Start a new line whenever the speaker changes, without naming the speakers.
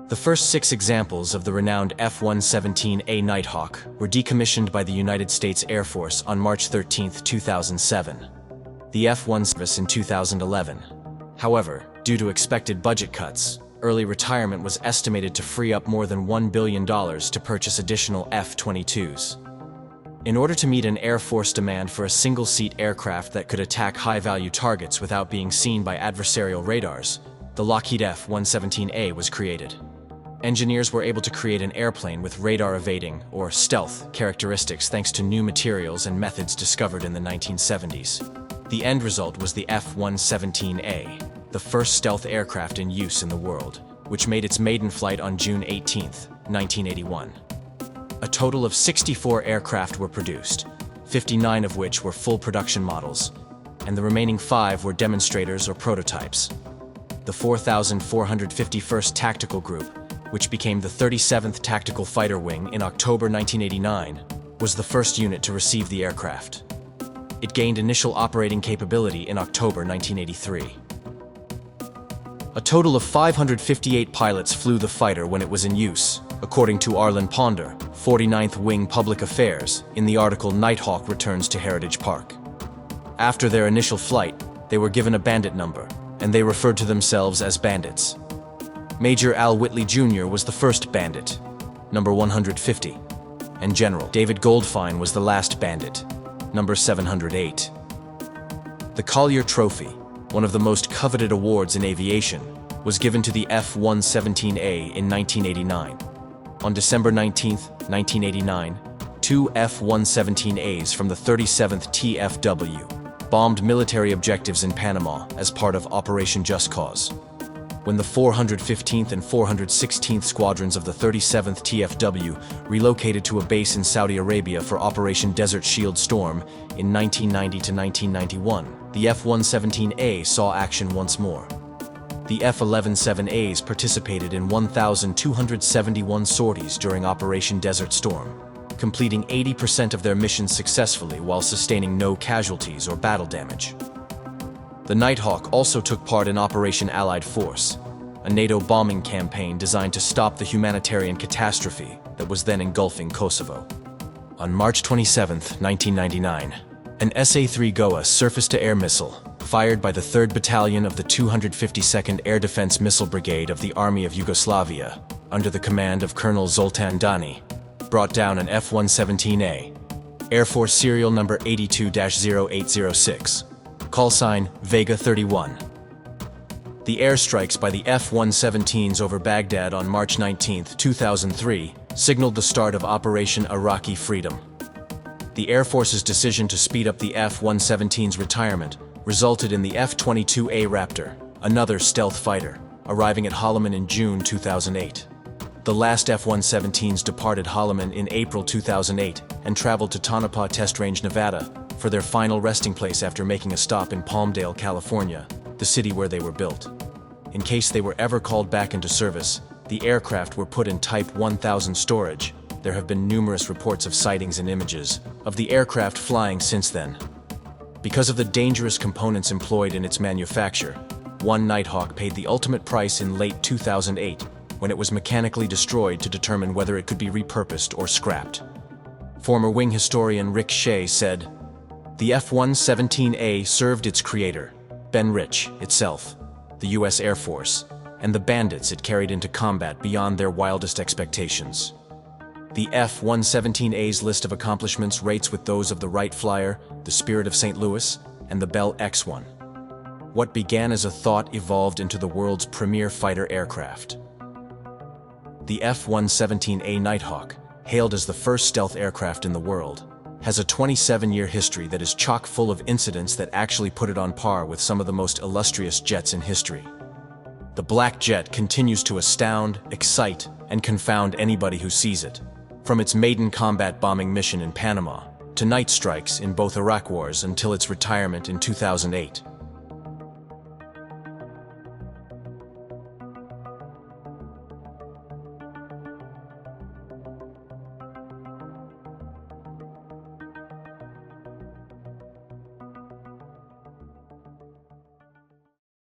The first 6 examples of the renowned F-117A Nighthawk were decommissioned by the United States Air Force on March 13, 2007. The F-1 service in 2011. However, due to expected budget cuts, early retirement was estimated to free up more than $1 billion to purchase additional F-22s. In order to meet an Air Force demand for a single-seat aircraft that could attack high-value targets without being seen by adversarial radars, the Lockheed F-117A was created. Engineers were able to create an airplane with radar-evading, or stealth, characteristics thanks to new materials and methods discovered in the 1970s. The end result was the F-117A, the first stealth aircraft in use in the world, which made its maiden flight on June 18, 1981. A total of 64 aircraft were produced, 59 of which were full production models, and the remaining 5 were demonstrators or prototypes. The 4,451st Tactical Group, which became the 37th Tactical Fighter Wing in October 1989, was the first unit to receive the aircraft. It gained initial operating capability in October 1983. A total of 558 pilots flew the fighter when it was in use, according to Arlen Ponder, 49th Wing Public Affairs, in the article Nighthawk Returns to Heritage Park. After their initial flight, they were given a bandit number, and they referred to themselves as bandits. Major Al Whitley Jr. was the first bandit, number 150, and General David Goldfein was the last bandit, number 708. The Collier Trophy, one of the most coveted awards in aviation, was given to the F-117A in 1989. On December 19, 1989, 2 F-117As from the 37th TFW bombed military objectives in Panama as part of Operation Just Cause. When the 415th and 416th Squadrons of the 37th TFW relocated to a base in Saudi Arabia for Operation Desert Shield Storm in 1990 to 1991, the F-117A saw action once more. The F-117As participated in 1,271 sorties during Operation Desert Storm, completing 80% of their missions successfully while sustaining no casualties or battle damage. The Nighthawk also took part in Operation Allied Force, a NATO bombing campaign designed to stop the humanitarian catastrophe that was then engulfing Kosovo. On March 27, 1999, an SA-3 Goa surface-to-air missile, fired by the 3rd Battalion of the 252nd Air Defense Missile Brigade of the Army of Yugoslavia, under the command of Colonel Zoltan Dani, brought down an F-117A, Air Force serial number 82-0806. Call sign Vega 31. The airstrikes by the F-117s over Baghdad on March 19, 2003, signaled the start of Operation Iraqi Freedom. The Air Force's decision to speed up the F-117's retirement resulted in the F-22A Raptor, another stealth fighter, arriving at Holloman in June 2008. The last F-117s departed Holloman in April 2008 and traveled to Tonopah Test Range, Nevada, for their final resting place after making a stop in Palmdale, California, the city where they were built. In case they were ever called back into service, the aircraft were put in Type 1000 storage. There have been numerous reports of sightings and images of the aircraft flying since then. Because of the dangerous components employed in its manufacture, one Nighthawk paid the ultimate price in late 2008 when it was mechanically destroyed to determine whether it could be repurposed or scrapped. Former wing historian Rick Shea said, "The F-117A served its creator, Ben Rich, itself, the U.S. Air Force, and the bandits it carried into combat beyond their wildest expectations." The F-117A's list of accomplishments rates with those of the Wright Flyer, the Spirit of St. Louis, and the Bell X-1. What began as a thought evolved into the world's premier fighter aircraft. The F-117A Nighthawk, hailed as the first stealth aircraft in the world, has a 27-year history that is chock full of incidents that actually put it on par with some of the most illustrious jets in history. The Black Jet continues to astound, excite, and confound anybody who sees it. From its maiden combat bombing mission in Panama, to night strikes in both Iraq wars until its retirement in 2008.